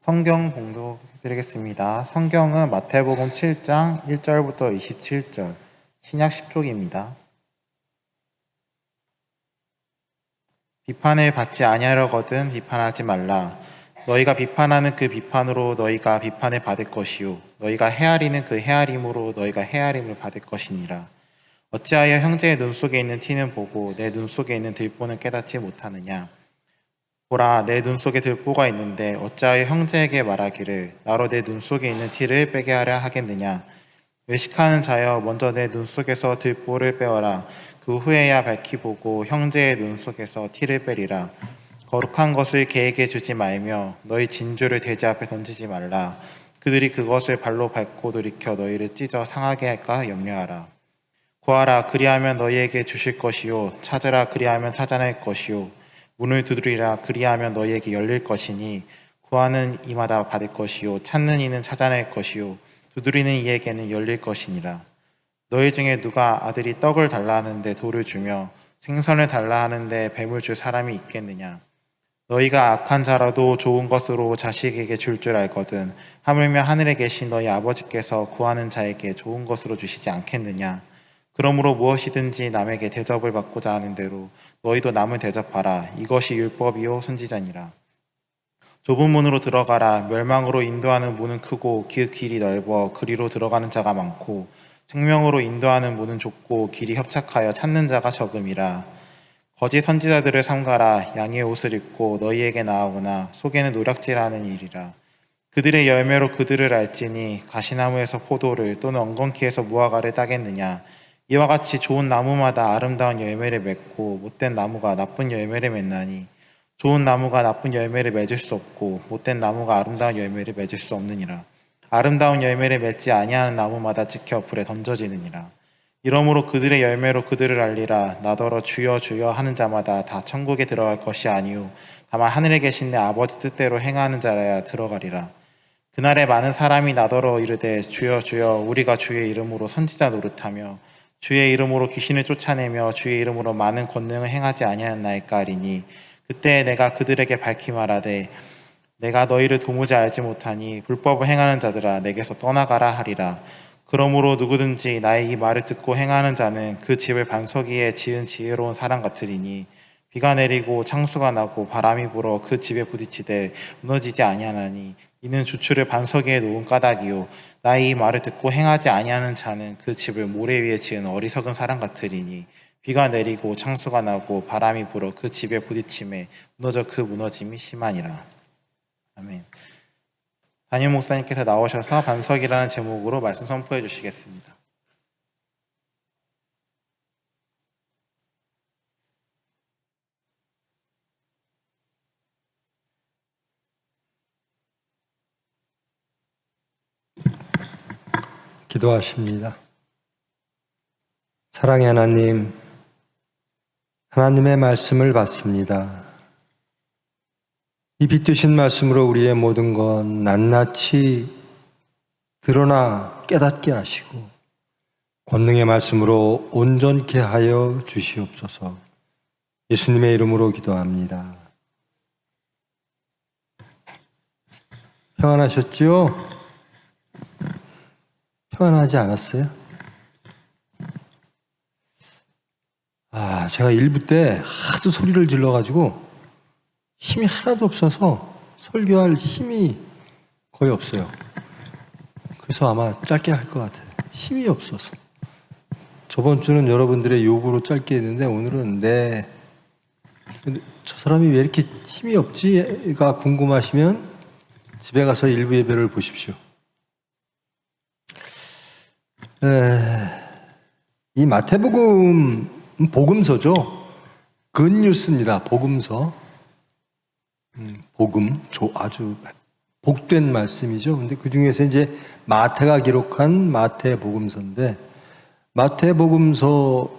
성경 봉독해드리겠습니다. 성경은 마태복음 7장 1절부터 27절, 신약 10쪽입니다. 비판을 받지 아니하려거든 비판하지 말라. 너희가 비판하는 그 비판으로 너희가 비판을 받을 것이요 너희가 헤아리는 그 헤아림으로 너희가 헤아림을 받을 것이니라. 어찌하여 형제의 눈 속에 있는 티는 보고 내 눈 속에 있는 들보는 깨닫지 못하느냐. 보라, 내 눈 속에 들보가 있는데 어찌하여 형제에게 말하기를 나로 내 눈 속에 있는 티를 빼게 하려 하겠느냐. 의식하는 자여, 먼저 내 눈 속에서 들보를 빼어라. 그 후에야 밝히 보고 형제의 눈 속에서 티를 빼리라. 거룩한 것을 개에게 주지 말며 너희 진주를 돼지 앞에 던지지 말라. 그들이 그것을 발로 밟고 돌이켜 너희를 찢어 상하게 할까 염려하라. 구하라, 그리하면 너희에게 주실 것이요 찾으라, 그리하면 찾아낼 것이요 문을 두드리라, 그리하면 너희에게 열릴 것이니 구하는 이마다 받을 것이요 찾는 이는 찾아낼 것이요 두드리는 이에게는 열릴 것이니라. 너희 중에 누가 아들이 떡을 달라 하는데 돌을 주며 생선을 달라 하는데 뱀을 줄 사람이 있겠느냐. 너희가 악한 자라도 좋은 것으로 자식에게 줄 알거든 하물며 하늘에 계신 너희 아버지께서 구하는 자에게 좋은 것으로 주시지 않겠느냐. 그러므로 무엇이든지 남에게 대접을 받고자 하는 대로 너희도 남을 대접하라. 이것이 율법이요 선지자니라. 좁은 문으로 들어가라. 멸망으로 인도하는 문은 크고 그 길이 넓어 그리로 들어가는 자가 많고 생명으로 인도하는 문은 좁고 길이 협착하여 찾는 자가 적음이라. 거짓 선지자들을 삼가라. 양의 옷을 입고 너희에게 나아오나 속에는 노략질하는 일이라. 그들의 열매로 그들을 알지니 가시나무에서 포도를 또는 엉겅퀴에서 무화과를 따겠느냐. 이와 같이 좋은 나무마다 아름다운 열매를 맺고 못된 나무가 나쁜 열매를 맺나니 좋은 나무가 나쁜 열매를 맺을 수 없고 못된 나무가 아름다운 열매를 맺을 수 없느니라. 아름다운 열매를 맺지 아니하는 나무마다 찍혀 불에 던져지느니라. 이러므로 그들의 열매로 그들을 알리라. 나더러 주여 주여 하는 자마다 다 천국에 들어갈 것이 아니요 다만 하늘에 계신 내 아버지 뜻대로 행하는 자라야 들어가리라. 그날에 많은 사람이 나더러 이르되 주여 주여 우리가 주의 이름으로 선지자 노릇하며 주의 이름으로 귀신을 쫓아내며 주의 이름으로 많은 권능을 행하지 아니하였나이까 하리니 그때 내가 그들에게 밝히 말하되 내가 너희를 도무지 알지 못하니 불법을 행하는 자들아 내게서 떠나가라 하리라. 그러므로 누구든지 나의 이 말을 듣고 행하는 자는 그 집을 반석 위에 지은 지혜로운 사람 같으리니 비가 내리고 창수가 나고 바람이 불어 그 집에 부딪히되 무너지지 아니하나니 이는 주추를 반석 위에 놓은 까닭이요 나의 이 말을 듣고 행하지 아니하는 자는 그 집을 모래 위에 지은 어리석은 사람 같으리니 비가 내리고 창수가 나고 바람이 불어 그 집에 부딪힘에 무너져 그 무너짐이 심하니라. 아멘. 담임 목사님께서 나오셔서 반석이라는 제목으로 말씀 선포해 주시겠습니다. 기도하십니다. 사랑의 하나님, 하나님의 말씀을 받습니다. 이 빛드신 말씀으로 우리의 모든 건 낱낱이 드러나 깨닫게 하시고 권능의 말씀으로 온전케 하여 주시옵소서. 예수님의 이름으로 기도합니다. 평안하셨지요? 평안하지 않았어요? 제가 일부 때 하도 소리를 질러가지고 힘이 하나도 없어서 설교할 힘이 거의 없어요. 그래서 아마 짧게 할 것 같아요. 힘이 없어서. 저번 주는 여러분들의 요구로 짧게 했는데 오늘은 근데 저 사람이 왜 이렇게 힘이 없지가 궁금하시면 집에 가서 일부 예배를 보십시오. 이 마태복음 복음서죠. 굿뉴스입니다. 복음서. 복음, 아주 복된 말씀이죠. 근데 그 중에서 이제 마태가 기록한 마태복음서인데 마태복음서는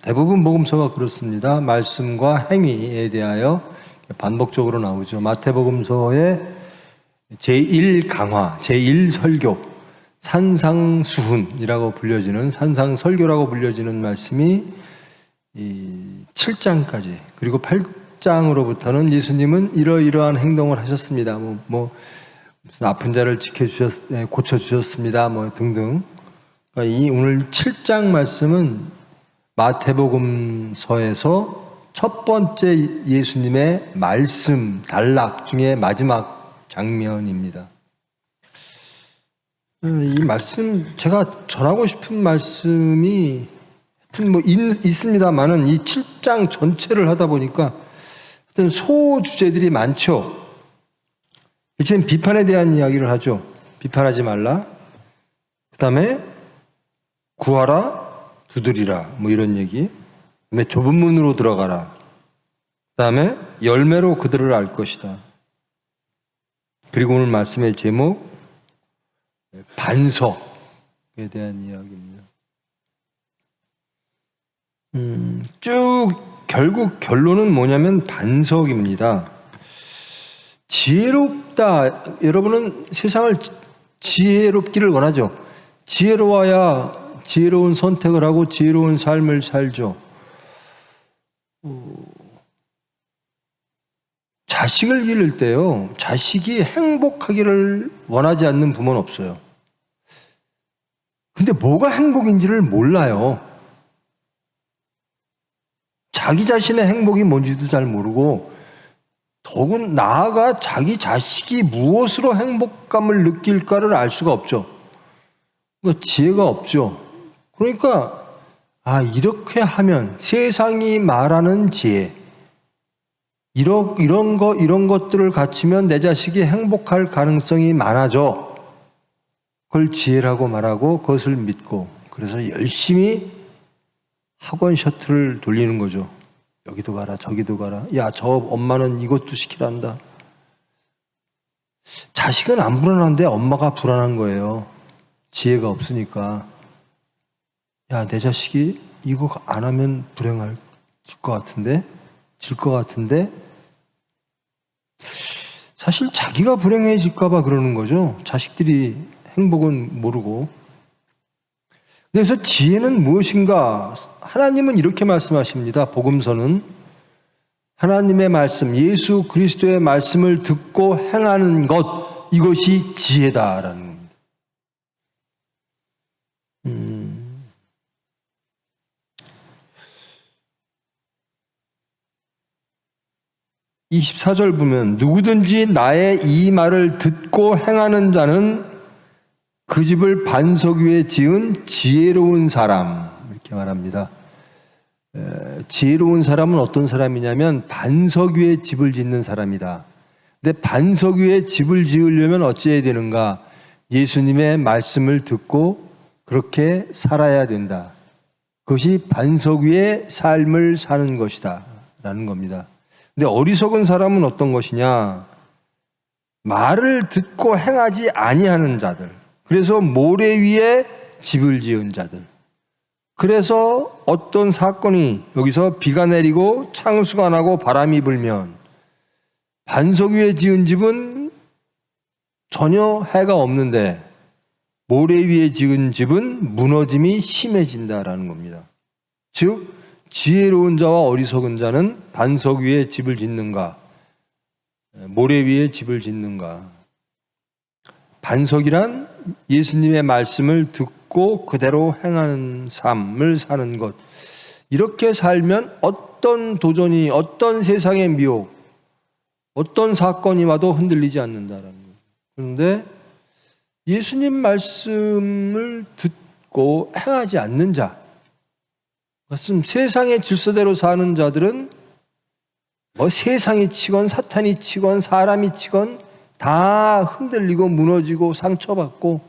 대부분 복음서가 그렇습니다. 말씀과 행위에 대하여 반복적으로 나오죠. 마태복음서의 제1강화, 제1설교, 산상수훈이라고 불려지는 산상설교라고 불려지는 말씀이 이 7장까지 그리고 7장으로부터는 예수님은 이러이러한 행동을 하셨습니다. 무슨 아픈 자를 고쳐주셨습니다. 등등. 그러니까 이 오늘 7장 말씀은 마태복음서에서 첫 번째 예수님의 말씀, 단락 중에 마지막 장면입니다. 이 말씀, 제가 전하고 싶은 말씀이 하여튼 있습니다만은 이 7장 전체를 하다 보니까 하여튼 소주제들이 많죠. 지금 비판에 대한 이야기를 하죠. 비판하지 말라. 그 다음에 구하라, 두드리라. 이런 얘기. 그 다음에 좁은 문으로 들어가라. 그 다음에 열매로 그들을 알 것이다. 그리고 오늘 말씀의 제목, 반석에 대한 이야기입니다. 결국 결론은 뭐냐면 반석입니다. 지혜롭다. 여러분은 세상을 지혜롭기를 원하죠. 지혜로워야 지혜로운 선택을 하고 지혜로운 삶을 살죠. 자식을 기를 때요, 자식이 행복하기를 원하지 않는 부모는 없어요. 근데 뭐가 행복인지를 몰라요. 자기 자신의 행복이 뭔지도 잘 모르고, 더군 나아가 자기 자식이 무엇으로 행복감을 느낄까를 알 수가 없죠. 그러니까 지혜가 없죠. 그러니까 이렇게 하면 세상이 말하는 지혜, 이런 것들을 갖추면 내 자식이 행복할 가능성이 많아져. 그걸 지혜라고 말하고 그것을 믿고, 그래서 열심히 학원 셔틀을 돌리는 거죠. 여기도 가라 저기도 가라. 야, 저 엄마는 이것도 시키란다. 자식은 안 불안한데 엄마가 불안한 거예요. 지혜가 없으니까. 야, 내 자식이 이거 안 하면 불행할 것 같은데, 질 것 같은데. 사실 자기가 불행해질까 봐 그러는 거죠. 자식들이 행복은 모르고. 그래서 지혜는 무엇인가? 하나님은 이렇게 말씀하십니다. 복음서는 하나님의 말씀, 예수 그리스도의 말씀을 듣고 행하는 것, 이것이 지혜다라는 겁니다. 24절 보면 누구든지 나의 이 말을 듣고 행하는 자는 그 집을 반석 위에 지은 지혜로운 사람, 이렇게 말합니다. 지혜로운 사람은 어떤 사람이냐면 반석 위에 집을 짓는 사람이다. 근데 반석 위에 집을 지으려면 어찌해야 되는가? 예수님의 말씀을 듣고 그렇게 살아야 된다. 그것이 반석 위에 삶을 사는 것이다 라는 겁니다. 근데 어리석은 사람은 어떤 것이냐? 말을 듣고 행하지 아니하는 자들, 그래서 모래 위에 집을 지은 자들. 그래서 어떤 사건이, 여기서 비가 내리고 창수가 나고 바람이 불면 반석 위에 지은 집은 전혀 해가 없는데 모래 위에 지은 집은 무너짐이 심해진다라는 겁니다. 즉 지혜로운 자와 어리석은 자는 반석 위에 집을 짓는가, 모래 위에 집을 짓는가. 반석이란 예수님의 말씀을 듣고 그대로 행하는 삶을 사는 것. 이렇게 살면 어떤 도전이, 어떤 세상의 미혹, 어떤 사건이 와도 흔들리지 않는다라는 거예요. 그런데 예수님 말씀을 듣고 행하지 않는 자, 그것은 세상의 질서대로 사는 자들은 세상이 치건 사탄이 치건 사람이 치건 다 흔들리고 무너지고 상처받고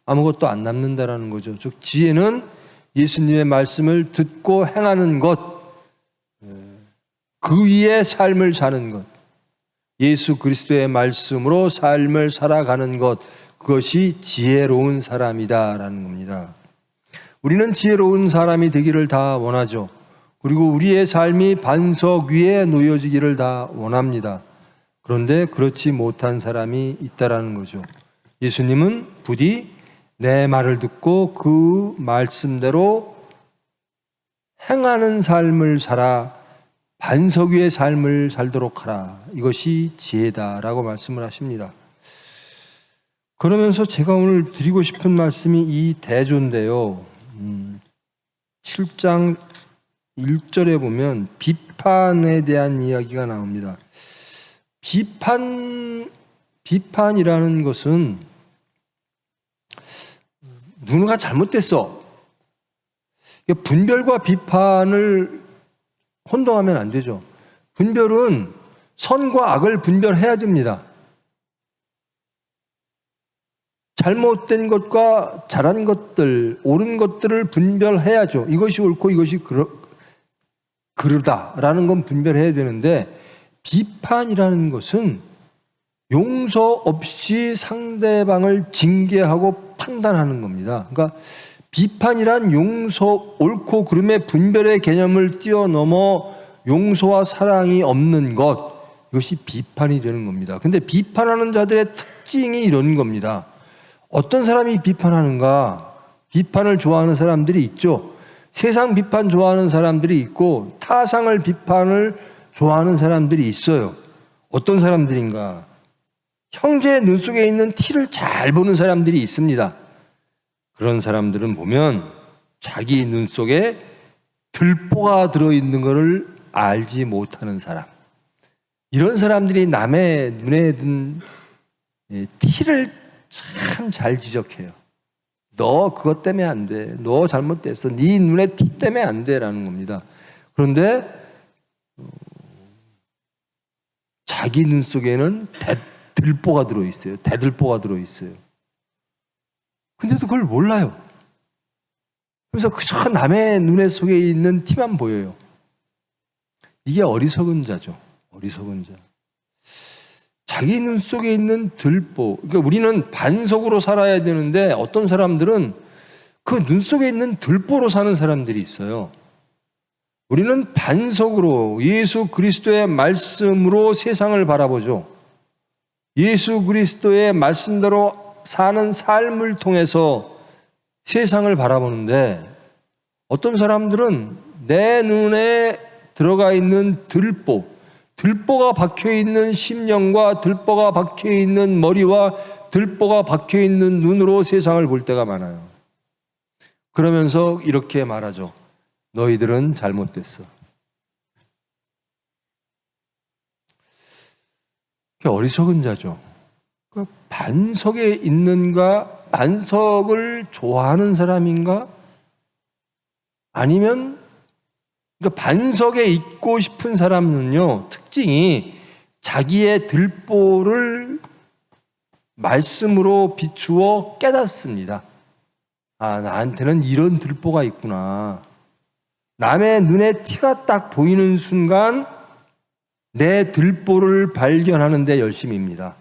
아무것도 안 남는다라는 거죠. 즉 지혜는 예수님의 말씀을 듣고 행하는 것, 그 위에 삶을 사는 것, 예수 그리스도의 말씀으로 삶을 살아가는 것, 그것이 지혜로운 사람이다라는 겁니다. 우리는 지혜로운 사람이 되기를 다 원하죠. 그리고 우리의 삶이 반석 위에 놓여지기를 다 원합니다. 그런데 그렇지 못한 사람이 있다라는 거죠. 예수님은 부디 내 말을 듣고 그 말씀대로 행하는 삶을 살아 반석 위의 삶을 살도록 하라. 이것이 지혜다라고 말씀을 하십니다. 그러면서 제가 오늘 드리고 싶은 말씀이 이 대조인데요. 7장 1절에 보면 비판에 대한 이야기가 나옵니다. 비판이라는 것은 누군가 잘못됐어. 분별과 비판을 혼동하면 안 되죠. 분별은 선과 악을 분별해야 됩니다. 잘못된 것과 잘한 것들, 옳은 것들을 분별해야죠. 이것이 옳고 이것이 그르다라는 건 분별해야 되는데, 비판이라는 것은 용서 없이 상대방을 징계하고 판단하는 겁니다. 그러니까 비판이란 용서, 옳고 그름의 분별의 개념을 뛰어넘어 용서와 사랑이 없는 것, 이것이 비판이 되는 겁니다. 근데 비판하는 자들의 특징이 이런 겁니다. 어떤 사람이 비판하는가? 비판을 좋아하는 사람들이 있죠. 세상 비판 좋아하는 사람들이 있고 타상을 비판을 좋아하는 사람들이 있어요. 어떤 사람들인가? 형제의 눈 속에 있는 티를 잘 보는 사람들이 있습니다. 그런 사람들은 보면 자기 눈 속에 들보가 들어있는 것을 알지 못하는 사람. 이런 사람들이 남의 눈에 든 티를 참 잘 지적해요. 너 그것 때문에 안 돼. 너 잘못됐어. 네 눈에 티 때문에 안 돼라는 겁니다. 그런데 자기 눈 속에는 들보가 들어있어요. 대들보가 들어있어요. 근데도 그걸 몰라요. 그래서 그저 남의 눈에 속에 있는 티만 보여요. 이게 어리석은 자죠. 어리석은 자. 자기 눈 속에 있는 들보. 그러니까 우리는 반석으로 살아야 되는데 어떤 사람들은 그 눈 속에 있는 들보로 사는 사람들이 있어요. 우리는 반석으로 예수 그리스도의 말씀으로 세상을 바라보죠. 예수 그리스도의 말씀대로 사는 삶을 통해서 세상을 바라보는데, 어떤 사람들은 내 눈에 들어가 있는 들보가 박혀있는 심령과 들보가 박혀있는 머리와 들보가 박혀있는 눈으로 세상을 볼 때가 많아요. 그러면서 이렇게 말하죠. 너희들은 잘못됐어. 그게 어리석은 자죠. 반석에 있는가, 반석을 좋아하는 사람인가? 아니면 그러니까 반석에 있고 싶은 사람은요, 특징이 자기의 들보를 말씀으로 비추어 깨닫습니다. 아, 나한테는 이런 들보가 있구나. 남의 눈에 티가 딱 보이는 순간 내 들보를 발견하는 데 열심입니다.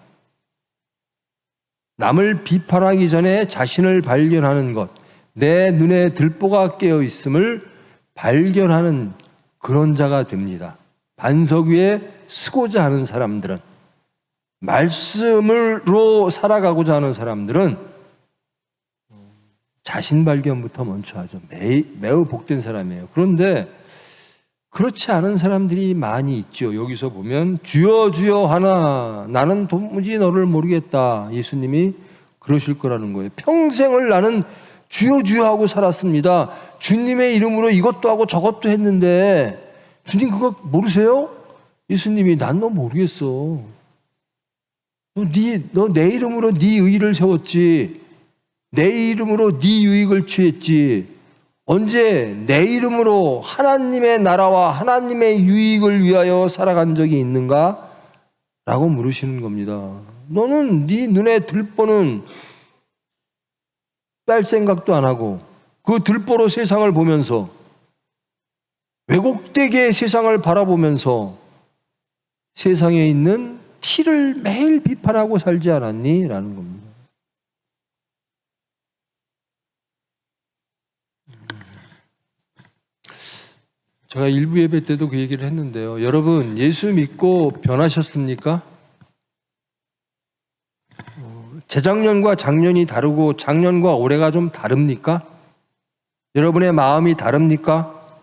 남을 비판하기 전에 자신을 발견하는 것, 내 눈에 들보가 깨어 있음을 발견하는 그런 자가 됩니다. 반석 위에 서고자 하는 사람들은, 말씀으로 살아가고자 하는 사람들은 자신 발견부터 먼저 하죠. 매우 복된 사람이에요. 그런데 그렇지 않은 사람들이 많이 있죠. 여기서 보면 주여 주여 하나 나는 도무지 너를 모르겠다. 예수님이 그러실 거라는 거예요. 평생을 나는 주여 주여 하고 살았습니다. 주님의 이름으로 이것도 하고 저것도 했는데 주님 그거 모르세요? 예수님이 난 너 모르겠어. 너 내 이름으로 네 의의를 세웠지. 내 이름으로 네 유익을 취했지. 언제 내 이름으로 하나님의 나라와 하나님의 유익을 위하여 살아간 적이 있는가? 라고 물으시는 겁니다. 너는 네 눈에 들보는 뺄 생각도 안 하고 그 들보로 세상을 보면서 왜곡되게 세상을 바라보면서 세상에 있는 티를 매일 비판하고 살지 않았니? 라는 겁니다. 제가 일부 예배 때도 그 얘기를 했는데요. 여러분, 예수 믿고 변하셨습니까? 재작년과 작년이 다르고 작년과 올해가 좀 다릅니까? 여러분의 마음이 다릅니까?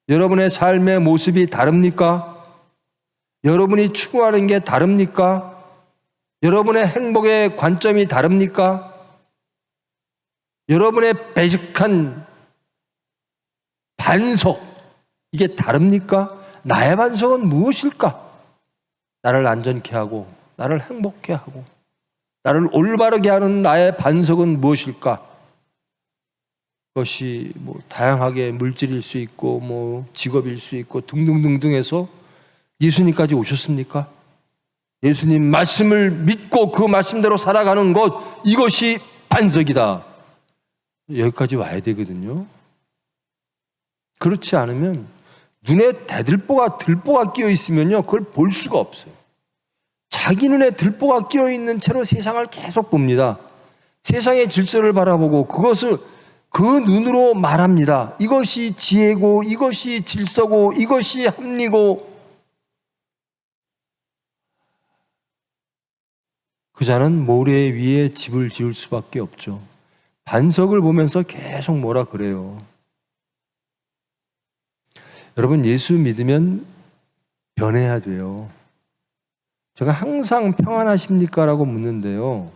여러분의 삶의 모습이 다릅니까? 여러분이 추구하는 게 다릅니까? 여러분의 행복의 관점이 다릅니까? 여러분의 베이직한 반석, 이게 다릅니까? 나의 반석은 무엇일까? 나를 안전케 하고, 나를 행복케 하고, 나를 올바르게 하는 나의 반석은 무엇일까? 그것이 다양하게 물질일 수 있고, 직업일 수 있고, 등등등등 해서 예수님까지 오셨습니까? 예수님 말씀을 믿고 그 말씀대로 살아가는 것, 이것이 반석이다. 여기까지 와야 되거든요. 그렇지 않으면 눈에 들보가 끼어 있으면요, 그걸 볼 수가 없어요. 자기 눈에 들보가 끼어 있는 채로 세상을 계속 봅니다. 세상의 질서를 바라보고 그것을 그 눈으로 말합니다. 이것이 지혜고, 이것이 질서고, 이것이 합리고. 그 자는 모래 위에 집을 지을 수밖에 없죠. 반석을 보면서 계속 뭐라 그래요. 여러분, 예수 믿으면 변해야 돼요. 제가 항상 평안하십니까? 라고 묻는데요.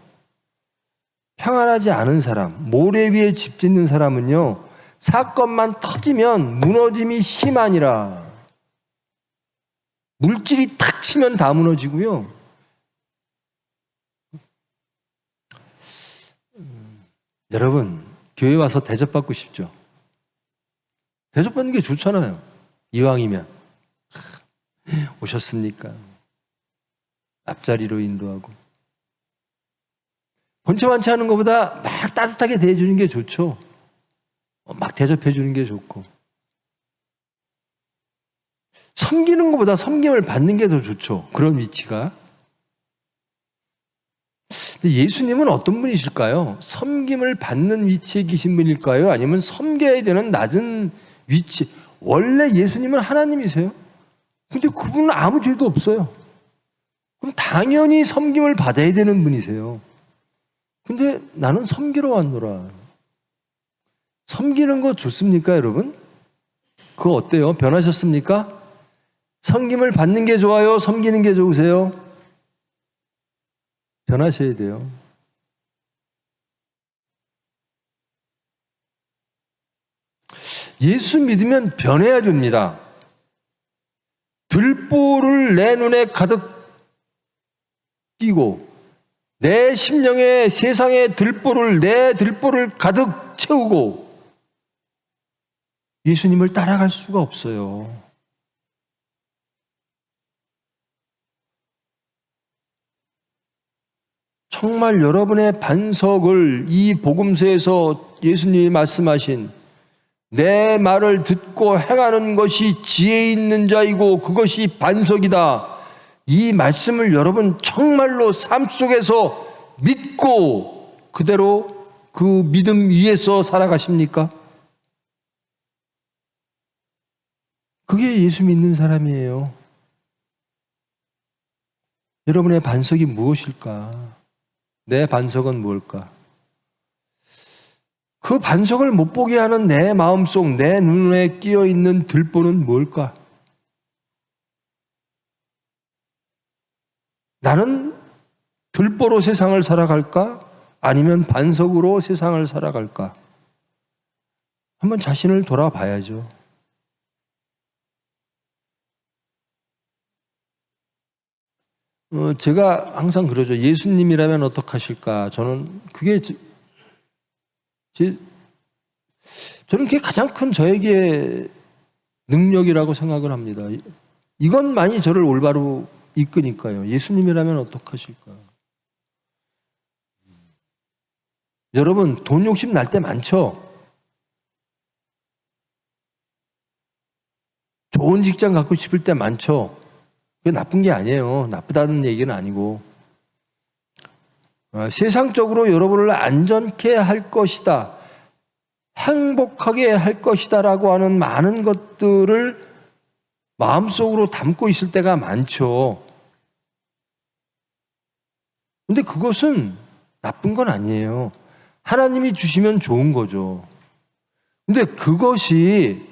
평안하지 않은 사람, 모래 위에 집 짓는 사람은요, 사건만 터지면 무너짐이 심하니라. 물질이 탁 치면 다 무너지고요. 여러분, 교회 와서 대접받고 싶죠? 대접받는 게 좋잖아요. 이왕이면. 오셨습니까? 앞자리로 인도하고. 본체만치 하는 것보다 막 따뜻하게 대해주는 게 좋죠. 막 대접해주는 게 좋고. 섬기는 것보다 섬김을 받는 게 더 좋죠. 그런 위치가. 근데 예수님은 어떤 분이실까요? 섬김을 받는 위치에 계신 분일까요? 아니면 섬겨야 되는 낮은 위치. 원래 예수님은 하나님이세요. 근데 그분은 아무 죄도 없어요. 그럼 당연히 섬김을 받아야 되는 분이세요. 근데 나는 섬기러 왔노라. 섬기는 거 좋습니까, 여러분? 그거 어때요? 변하셨습니까? 섬김을 받는 게 좋아요? 섬기는 게 좋으세요? 변하셔야 돼요. 예수 믿으면 변해야 됩니다. 들보를 내 눈에 가득 끼고 내 심령에 세상의 내 들보를 가득 채우고 예수님을 따라갈 수가 없어요. 정말 여러분의 반석을 이 복음서에서 예수님이 말씀하신 내 말을 듣고 행하는 것이 지혜 있는 자이고 그것이 반석이다. 이 말씀을 여러분 정말로 삶 속에서 믿고 그대로 그 믿음 위에서 살아가십니까? 그게 예수 믿는 사람이에요. 여러분의 반석이 무엇일까? 내 반석은 뭘까? 그 반석을 못 보게 하는 내 마음속, 내 눈에 끼어 있는 들보는 뭘까? 나는 들보로 세상을 살아갈까? 아니면 반석으로 세상을 살아갈까? 한번 자신을 돌아봐야죠. 제가 항상 그러죠. 예수님이라면 어떡하실까? 저는 그게 저는 그게 가장 큰 저에게 능력이라고 생각을 합니다. 이것만이 저를 올바로 이끄니까요. 예수님이라면 어떡하실까? 여러분, 돈 욕심 날 때 많죠? 좋은 직장 갖고 싶을 때 많죠? 그게 나쁜 게 아니에요. 나쁘다는 얘기는 아니고. 세상적으로 여러분을 안전케 할 것이다. 행복하게 할 것이다 라고 하는 많은 것들을 마음속으로 담고 있을 때가 많죠. 근데 그것은 나쁜 건 아니에요. 하나님이 주시면 좋은 거죠. 근데 그것이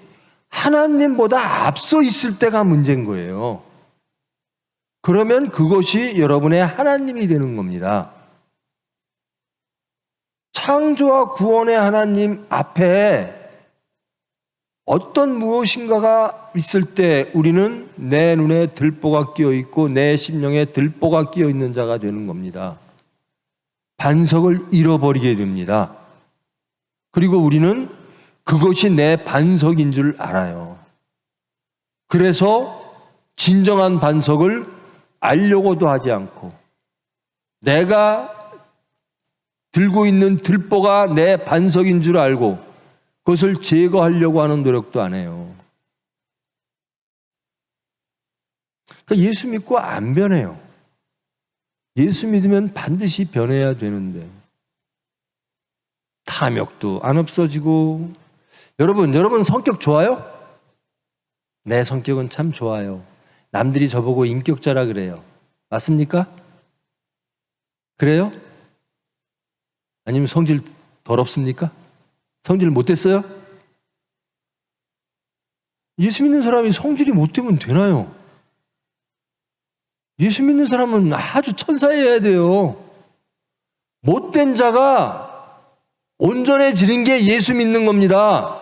하나님보다 앞서 있을 때가 문제인 거예요. 그러면 그것이 여러분의 하나님이 되는 겁니다. 창조와 구원의 하나님 앞에 어떤 무엇인가가 있을 때 우리는 내 눈에 들보가 끼어 있고 내 심령에 들보가 끼어 있는 자가 되는 겁니다. 반석을 잃어버리게 됩니다. 그리고 우리는 그것이 내 반석인 줄 알아요. 그래서 진정한 반석을 알려고도 하지 않고 내가 들고 있는 들보가 내 반석인 줄 알고 그것을 제거하려고 하는 노력도 안 해요. 그러니까 예수 믿고 안 변해요. 예수 믿으면 반드시 변해야 되는데 탐욕도 안 없어지고. 여러분 성격 좋아요? 내 성격은 참 좋아요. 남들이 저보고 인격자라 그래요. 맞습니까? 그래요? 아니면 성질 더럽습니까? 성질 못됐어요? 예수 믿는 사람이 성질이 못되면 되나요? 예수 믿는 사람은 아주 천사여야 돼요. 못된 자가 온전해지는 게 예수 믿는 겁니다.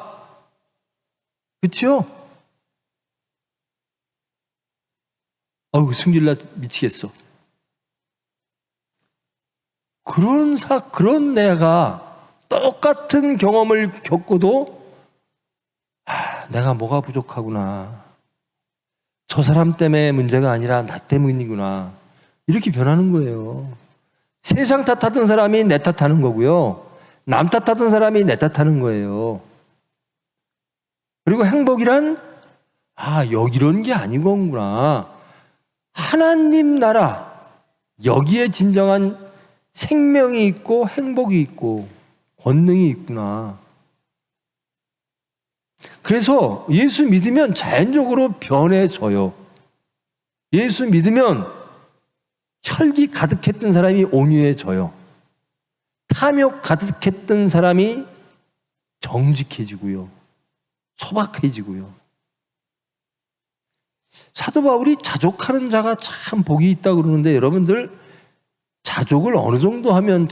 그렇죠? 아우 승질나 미치겠어. 그런 내가 똑같은 경험을 겪고도 내가 뭐가 부족하구나. 저 사람 때문에 문제가 아니라 나 때문이구나. 이렇게 변하는 거예요. 세상 탓하던 사람이 내 탓하는 거고요. 남 탓하던 사람이 내 탓하는 거예요. 그리고 행복이란 여기 이런 게 아니구나. 하나님 나라 여기에 진정한 생명이 있고 행복이 있고 권능이 있구나. 그래서 예수 믿으면 자연적으로 변해져요. 예수 믿으면 혈기 가득했던 사람이 온유해져요. 탐욕 가득했던 사람이 정직해지고요. 소박해지고요. 사도 바울이 자족하는 자가 참 복이 있다고 그러는데 여러분들 자족을 어느 정도 하면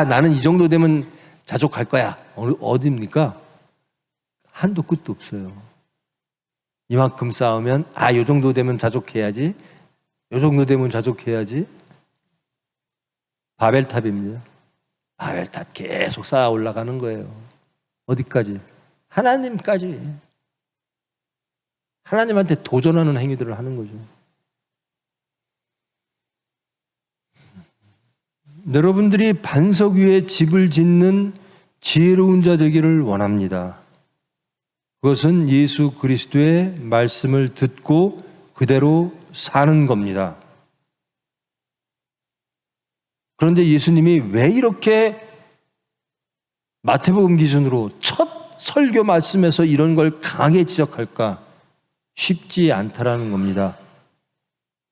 나는 이 정도 되면 자족할 거야. 어디입니까? 한도 끝도 없어요. 이만큼 싸우면 요 정도 되면 자족해야지. 요 정도 되면 자족해야지. 바벨탑입니다. 바벨탑 계속 쌓아 올라가는 거예요. 어디까지? 하나님까지. 하나님한테 도전하는 행위들을 하는 거죠. 여러분들이 반석 위에 집을 짓는 지혜로운 자 되기를 원합니다. 그것은 예수 그리스도의 말씀을 듣고 그대로 사는 겁니다. 그런데 예수님이 왜 이렇게 마태복음 기준으로 첫 설교 말씀에서 이런 걸 강하게 지적할까? 쉽지 않다라는 겁니다.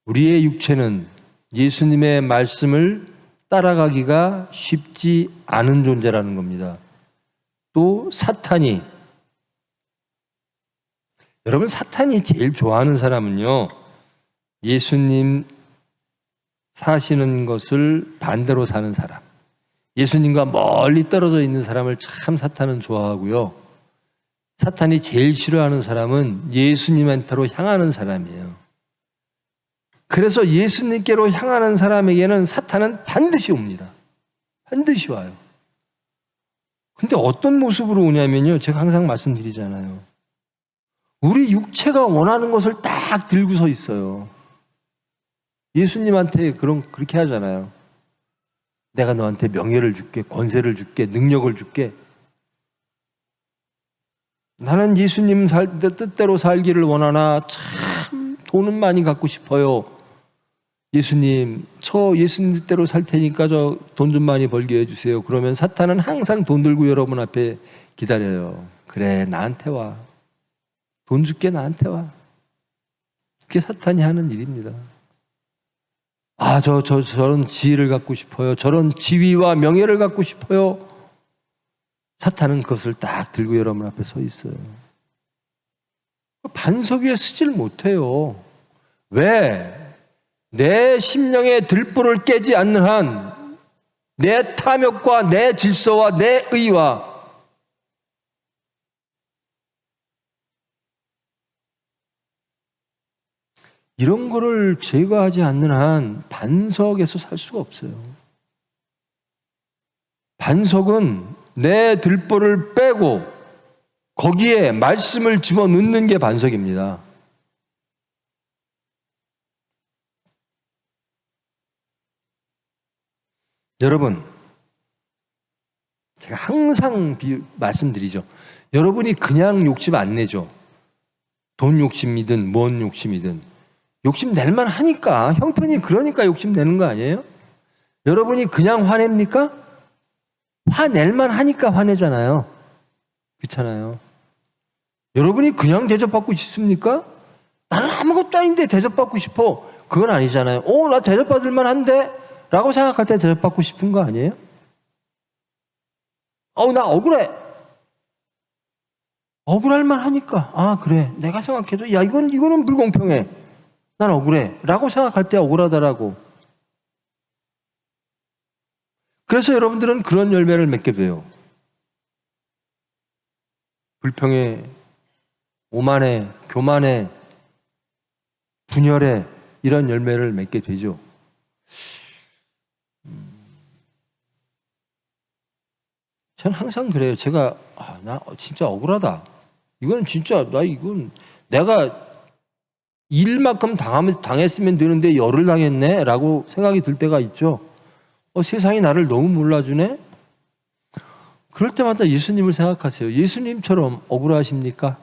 우리의 육체는 예수님의 말씀을 따라가기가 쉽지 않은 존재라는 겁니다. 또 사탄이, 여러분 사탄이 제일 좋아하는 사람은요, 예수님 사시는 것을 반대로 사는 사람, 예수님과 멀리 떨어져 있는 사람을 참 사탄은 좋아하고요. 사탄이 제일 싫어하는 사람은 예수님한테로 향하는 사람이에요. 그래서 예수님께로 향하는 사람에게는 사탄은 반드시 옵니다. 반드시 와요. 근데 어떤 모습으로 오냐면요, 제가 항상 말씀드리잖아요. 우리 육체가 원하는 것을 딱 들고 서 있어요. 예수님한테 그렇게 하잖아요. 내가 너한테 명예를 줄게, 권세를 줄게, 능력을 줄게. 나는 예수님 뜻대로 살기를 원하나 참 돈은 많이 갖고 싶어요. 예수님, 저 예수님 뜻대로 살 테니까 저 돈 좀 많이 벌게 해주세요. 그러면 사탄은 항상 돈 들고 여러분 앞에 기다려요. 그래, 나한테 와. 돈 줄게, 나한테 와. 그게 사탄이 하는 일입니다. 저런 지혜를 갖고 싶어요. 저런 지위와 명예를 갖고 싶어요. 사탄은 그것을 딱 들고 여러분 앞에 서 있어요. 반석 위에 서지를 못해요. 왜? 내 심령의 들보를 깨지 않는 한 내 탐욕과 내 질서와 내 의와 이런 거를 제거하지 않는 한 반석에서 살 수가 없어요. 반석은 내 들보를 빼고 거기에 말씀을 집어넣는 게 반석입니다. 여러분, 제가 항상 말씀드리죠. 여러분이 그냥 욕심 안 내죠. 돈 욕심이든 뭔 욕심이든. 욕심 낼만 하니까, 형편이 그러니까 욕심 내는 거 아니에요? 여러분이 그냥 화냅니까? 화낼만 하니까 화내잖아요. 그렇잖아요. 여러분이 그냥 대접받고 싶습니까? 나는 아무것도 아닌데 대접받고 싶어. 그건 아니잖아요. 나 대접받을 만한데? 라고 생각할 때 대접받고 싶은 거 아니에요? 나 억울해. 억울할 만 하니까. 그래. 내가 생각해도, 야, 이거는 불공평해. 난 억울해. 라고 생각할 때 억울하다라고. 그래서 여러분들은 그런 열매를 맺게 돼요. 불평에, 오만에, 교만에, 분열에 이런 열매를 맺게 되죠. 저는 항상 그래요. 제가 나 진짜 억울하다. 이건 진짜 이건 내가 일만큼 당했으면 되는데 열을 당했네 라고 생각이 들 때가 있죠. 세상이 나를 너무 몰라주네. 그럴 때마다 예수님을 생각하세요. 예수님처럼 억울하십니까?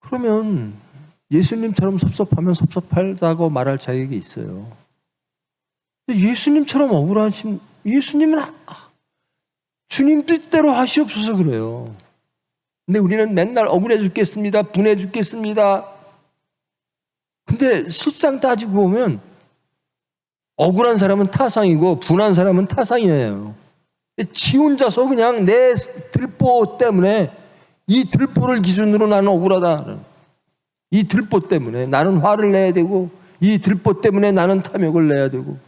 그러면 예수님처럼 섭섭하면 섭섭하다고 말할 자격이 있어요. 예수님처럼 예수님은 주님 뜻대로 하시옵소서 그래요. 근데 우리는 맨날 억울해 죽겠습니다. 분해 죽겠습니다. 근데 실상 따지고 보면 억울한 사람은 타상이고 분한 사람은 타상이에요. 지 혼자서 그냥 내 들보 때문에 이 들보를 기준으로 나는 억울하다. 이 들보 때문에 나는 화를 내야 되고 이 들보 때문에 나는 탐욕을 내야 되고.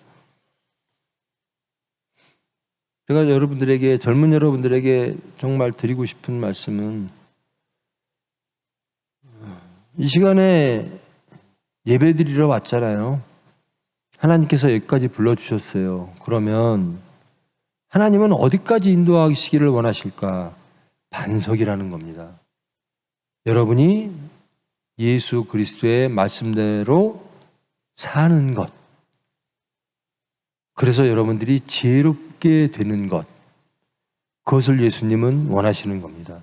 제가 젊은 여러분들에게 정말 드리고 싶은 말씀은 이 시간에 예배 드리러 왔잖아요. 하나님께서 여기까지 불러주셨어요. 그러면 하나님은 어디까지 인도하시기를 원하실까? 반석이라는 겁니다. 여러분이 예수 그리스도의 말씀대로 사는 것. 그래서 여러분들이 지혜롭게 되는 것. 그것을 예수님은 원하시는 겁니다.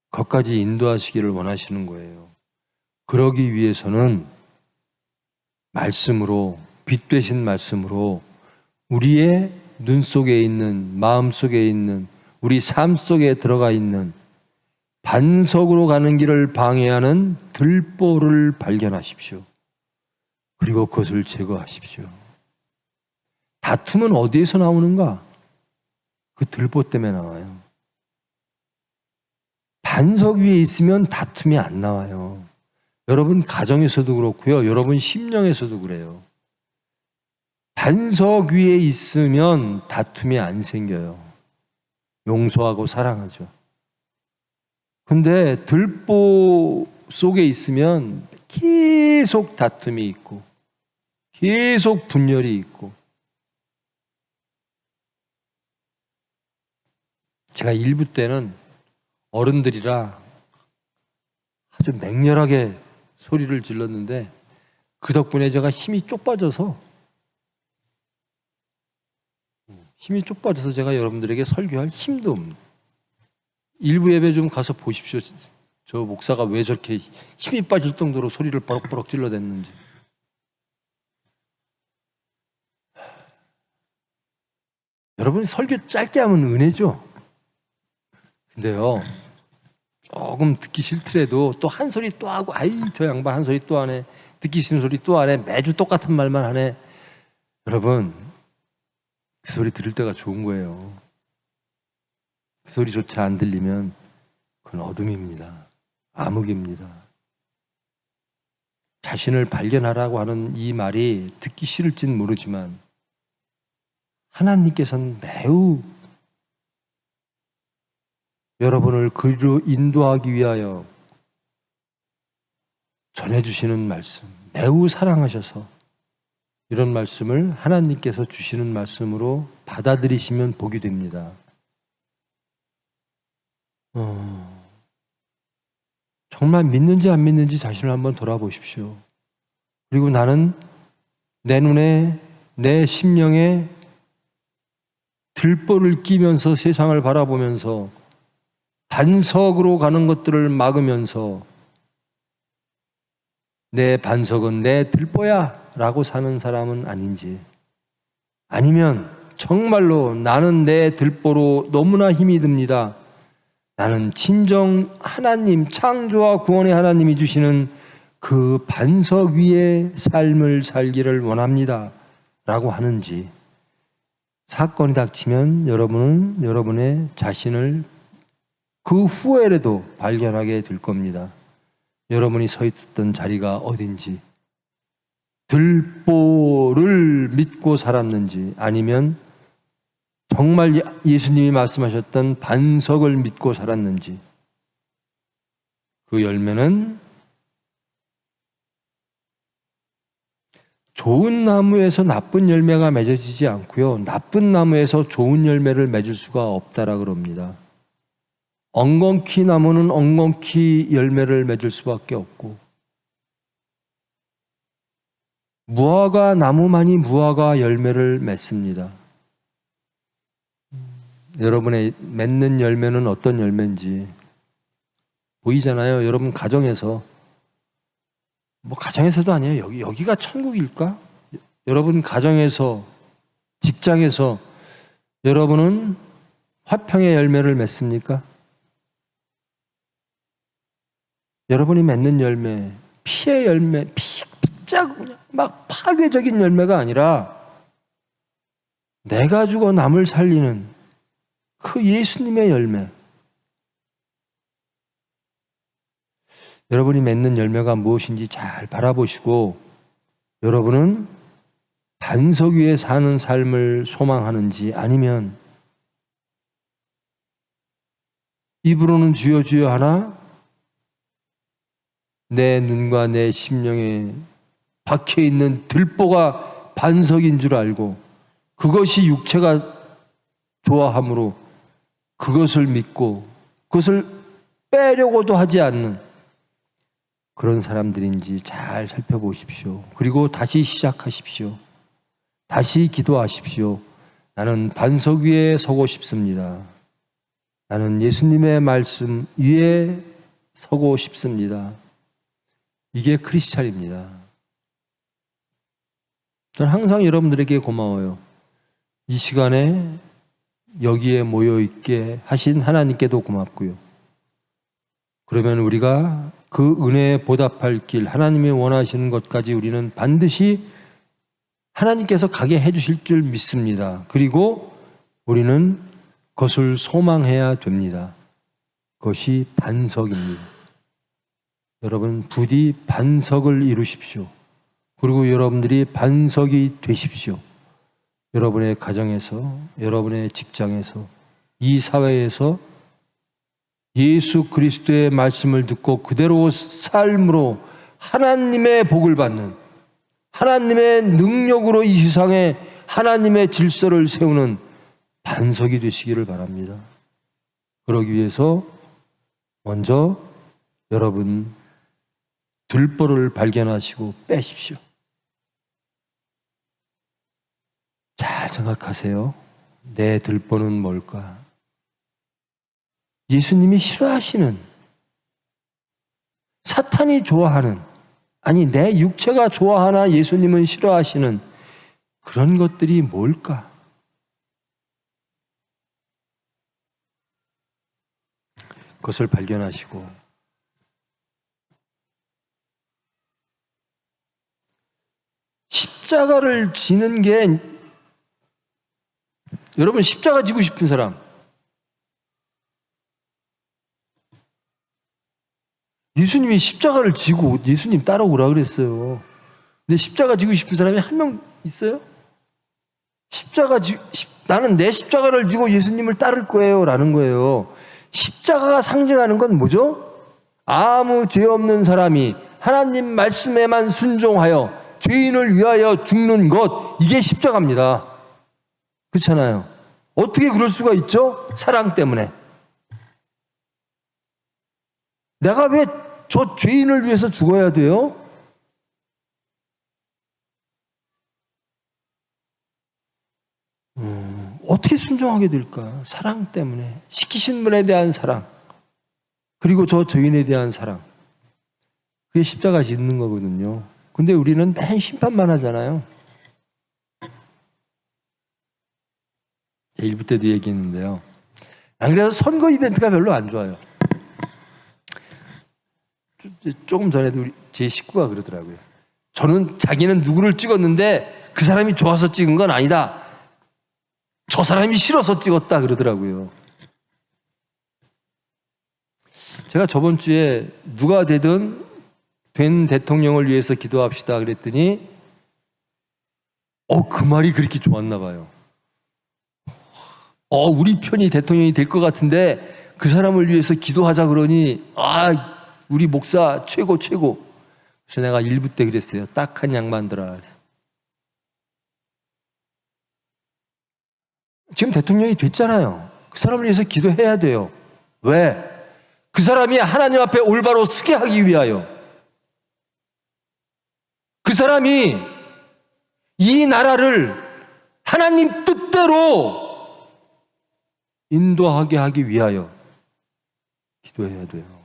거기까지 인도하시기를 원하시는 거예요. 그러기 위해서는 말씀으로, 빛 되신 말씀으로 우리의 눈 속에 있는, 마음 속에 있는, 우리 삶 속에 들어가 있는 반석으로 가는 길을 방해하는 들보를 발견하십시오. 그리고 그것을 제거하십시오. 다툼은 어디에서 나오는가? 그 들보 때문에 나와요. 반석 위에 있으면 다툼이 안 나와요. 여러분 가정에서도 그렇고요. 여러분 심령에서도 그래요. 반석 위에 있으면 다툼이 안 생겨요. 용서하고 사랑하죠. 근데 들보 속에 있으면 계속 다툼이 있고 계속 분열이 있고. 제가 일부 때는 어른들이라 아주 맹렬하게 소리를 질렀는데 그 덕분에 제가 힘이 쪽 빠져서 제가 여러분들에게 설교할 힘도 없는. 일부 예배 좀 가서 보십시오. 저 목사가 왜 저렇게 힘이 빠질 정도로 소리를 버럭버럭 질러댔는지. 여러분 설교 짧게 하면 은혜죠. 근데요 조금 듣기 싫더라도 또 한 소리 또 하고 저 양반 한 소리 또 하네. 듣기 싫은 소리 또 하네. 매주 똑같은 말만 하네. 여러분 그 소리 들을 때가 좋은 거예요. 그 소리조차 안 들리면 그건 어둠입니다. 암흑입니다. 자신을 발견하라고 하는 이 말이 듣기 싫을진 모르지만 하나님께서는 매우 여러분을 그리로 인도하기 위하여 전해주시는 말씀, 매우 사랑하셔서 이런 말씀을 하나님께서 주시는 말씀으로 받아들이시면 복이 됩니다. 정말 믿는지 안 믿는지 자신을 한번 돌아보십시오. 그리고 나는 내 눈에, 내 심령에 들보를 끼면서 세상을 바라보면서 반석으로 가는 것들을 막으면서 내 반석은 내 들보야 라고 사는 사람은 아닌지, 아니면 정말로 나는 내 들보로 너무나 힘이 듭니다. 나는 진정 하나님, 창조와 구원의 하나님이 주시는 그 반석 위에 삶을 살기를 원합니다 라고 하는지, 사건이 닥치면 여러분은 여러분의 자신을 그 후에라도 발견하게 될 겁니다. 여러분이 서 있던 자리가 어딘지, 들보를 믿고 살았는지, 아니면 정말 예수님이 말씀하셨던 반석을 믿고 살았는지, 그 열매는 좋은 나무에서 나쁜 열매가 맺어지지 않고요, 나쁜 나무에서 좋은 열매를 맺을 수가 없다라 그럽니다. 엉겅퀴 나무는 엉겅퀴 열매를 맺을 수밖에 없고, 무화과 나무만이 무화과 열매를 맺습니다. 여러분의 맺는 열매는 어떤 열매인지 보이잖아요. 여러분 가정에서, 가정에서도 아니에요. 여기가 천국일까? 여러분 가정에서, 직장에서 여러분은 화평의 열매를 맺습니까? 여러분이 맺는 열매, 피의 열매, 피자고 막 파괴적인 열매가 아니라 내가 죽어 남을 살리는 그 예수님의 열매. 여러분이 맺는 열매가 무엇인지 잘 바라보시고, 여러분은 반석 위에 사는 삶을 소망하는지, 아니면 입으로는 주여 주여 하나 내 눈과 내 심령에 박혀있는 들보가 반석인 줄 알고 그것이 육체가 좋아함으로 그것을 믿고 그것을 빼려고도 하지 않는 그런 사람들인지 잘 살펴보십시오. 그리고 다시 시작하십시오. 다시 기도하십시오. 나는 반석 위에 서고 싶습니다. 나는 예수님의 말씀 위에 서고 싶습니다. 이게 크리스찬입니다. 저는 항상 여러분들에게 고마워요. 이 시간에 여기에 모여있게 하신 하나님께도 고맙고요. 그러면 우리가 그 은혜에 보답할 길, 하나님이 원하시는 것까지 우리는 반드시 하나님께서 가게 해주실 줄 믿습니다. 그리고 우리는 그것을 소망해야 됩니다. 그것이 반석입니다. 여러분 부디 반석을 이루십시오. 그리고 여러분들이 반석이 되십시오. 여러분의 가정에서, 여러분의 직장에서, 이 사회에서 예수 그리스도의 말씀을 듣고 그대로 삶으로 하나님의 복을 받는, 하나님의 능력으로 이 세상에 하나님의 질서를 세우는 반석이 되시기를 바랍니다. 그러기 위해서 먼저 여러분 들보를 발견하시고 빼십시오. 잘 생각하세요. 내 들보는 뭘까? 예수님이 싫어하시는, 사탄이 좋아하는, 아니 내 육체가 좋아하나 예수님은 싫어하시는 그런 것들이 뭘까? 그것을 발견하시고 십자가를 지는 게, 여러분 십자가 지고 싶은 사람, 예수님이 십자가를 지고 예수님 따라오라 그랬어요. 근데 십자가 지고 싶은 사람이 한 명 있어요? 나는 내 십자가를 지고 예수님을 따를 거예요 라는 거예요. 십자가가 상징하는 건 뭐죠? 아무 죄 없는 사람이 하나님 말씀에만 순종하여 죄인을 위하여 죽는 것, 이게 십자가입니다. 그렇잖아요. 어떻게 그럴 수가 있죠? 사랑 때문에. 내가 왜 저 죄인을 위해서 죽어야 돼요? 어떻게 순종하게 될까? 사랑 때문에. 시키신 분에 대한 사랑, 그리고 저 죄인에 대한 사랑, 그게 십자가에 있는 거거든요. 근데 우리는 맨 심판만 하잖아요. 1부 때도 얘기했는데요. 안 그래도 선거 이벤트가 별로 안 좋아요. 조금 전에도 제 식구가 그러더라고요. 자기는 누구를 찍었는데 그 사람이 좋아서 찍은 건 아니다. 저 사람이 싫어서 찍었다 그러더라고요. 제가 저번 주에 누가 되든 된 대통령을 위해서 기도합시다 그랬더니 그 말이 그렇게 좋았나 봐요. 우리 편이 대통령이 될 것 같은데 그 사람을 위해서 기도하자 그러니 우리 목사 최고. 그래서 내가 1부 때 그랬어요. 딱한 양반들아. 지금 대통령이 됐잖아요. 그 사람을 위해서 기도해야 돼요. 왜? 그 사람이 하나님 앞에 올바로 서게 하기 위하여. 그 사람이 이 나라를 하나님 뜻대로 인도하게 하기 위하여 기도해야 돼요.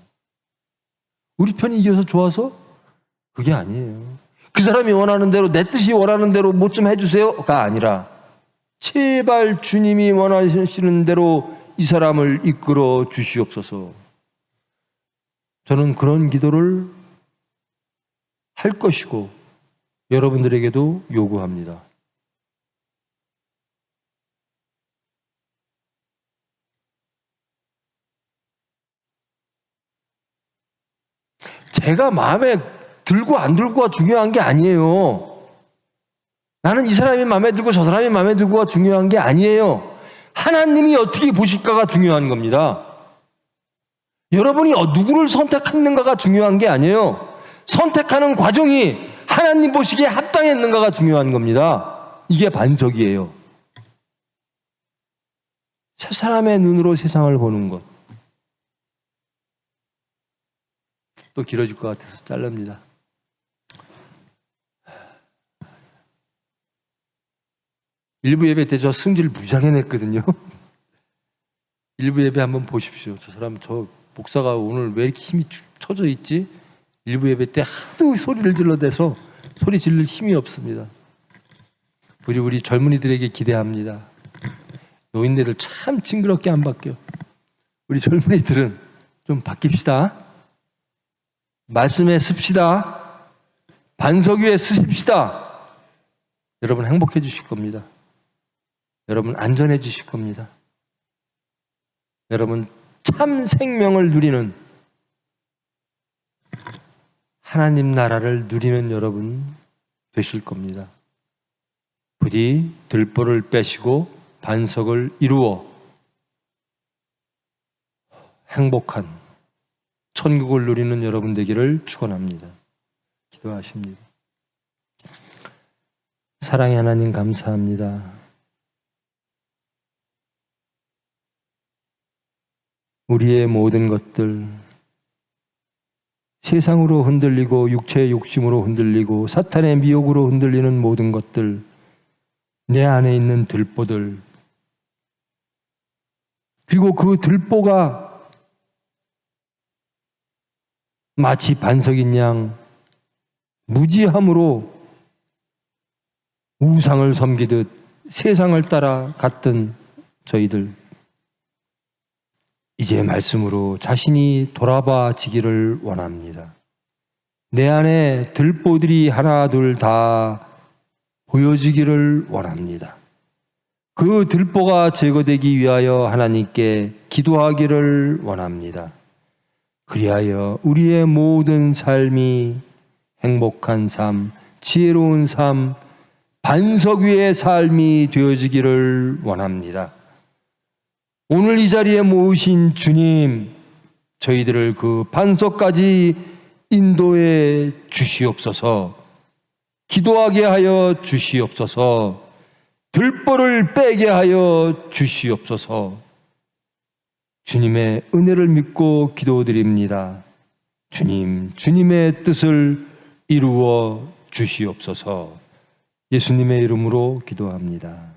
우리 편이 이겨서 좋아서? 그게 아니에요. 그 사람이 원하는 대로, 내 뜻이 원하는 대로 뭐 좀 해주세요가 아니라 제발 주님이 원하시는 대로 이 사람을 이끌어 주시옵소서. 저는 그런 기도를 할 것이고 여러분들에게도 요구합니다. 제가 마음에 들고 안 들고가 중요한 게 아니에요. 나는 이 사람이 마음에 들고 저 사람이 마음에 들고가 중요한 게 아니에요. 하나님이 어떻게 보실까가 중요한 겁니다. 여러분이 누구를 선택했는가가 중요한 게 아니에요. 선택하는 과정이 하나님 보시기에 합당했는가가 중요한 겁니다. 이게 반석이에요. 새 사람의 눈으로 세상을 보는 것. 또 길어질 것 같아서 자릅니다. 일부 예배 때 저 승질 무지하게 냈거든요. 일부 예배 한번 보십시오. 저 목사가 오늘 왜 이렇게 힘이 쳐져 있지? 일부 예배 때 하도 소리를 질러대서 소리 지를 힘이 없습니다. 우리 젊은이들에게 기대합니다. 노인네들 참 징그럽게 안 바뀌어. 우리 젊은이들은 좀 바뀝시다. 말씀에 씁시다. 반석 위에 쓰십시다. 여러분 행복해 주실 겁니다. 여러분 안전해 주실 겁니다. 여러분 참 생명을 누리는, 하나님 나라를 누리는 여러분 되실 겁니다. 부디 들보를 빼시고 반석을 이루어 행복한 천국을 누리는 여러분 되기를 축원합니다. 기도하십니다. 사랑의 하나님 감사합니다. 우리의 모든 것들, 세상으로 흔들리고 육체의 욕심으로 흔들리고 사탄의 미혹으로 흔들리는 모든 것들, 내 안에 있는 들보들, 그리고 그 들보가 마치 반석인 양 무지함으로 우상을 섬기듯 세상을 따라 갔던 저희들, 이제 말씀으로 자신이 돌아봐지기를 원합니다. 내 안에 들보들이 하나 둘 다 보여지기를 원합니다. 그 들보가 제거되기 위하여 하나님께 기도하기를 원합니다. 그리하여 우리의 모든 삶이 행복한 삶, 지혜로운 삶, 반석 위의 삶이 되어지기를 원합니다. 오늘 이 자리에 모으신 주님, 저희들을 그 반석까지 인도해 주시옵소서. 기도하게 하여 주시옵소서. 들보를 빼게 하여 주시옵소서. 주님의 은혜를 믿고 기도드립니다. 주님, 주님의 뜻을 이루어 주시옵소서. 예수님의 이름으로 기도합니다.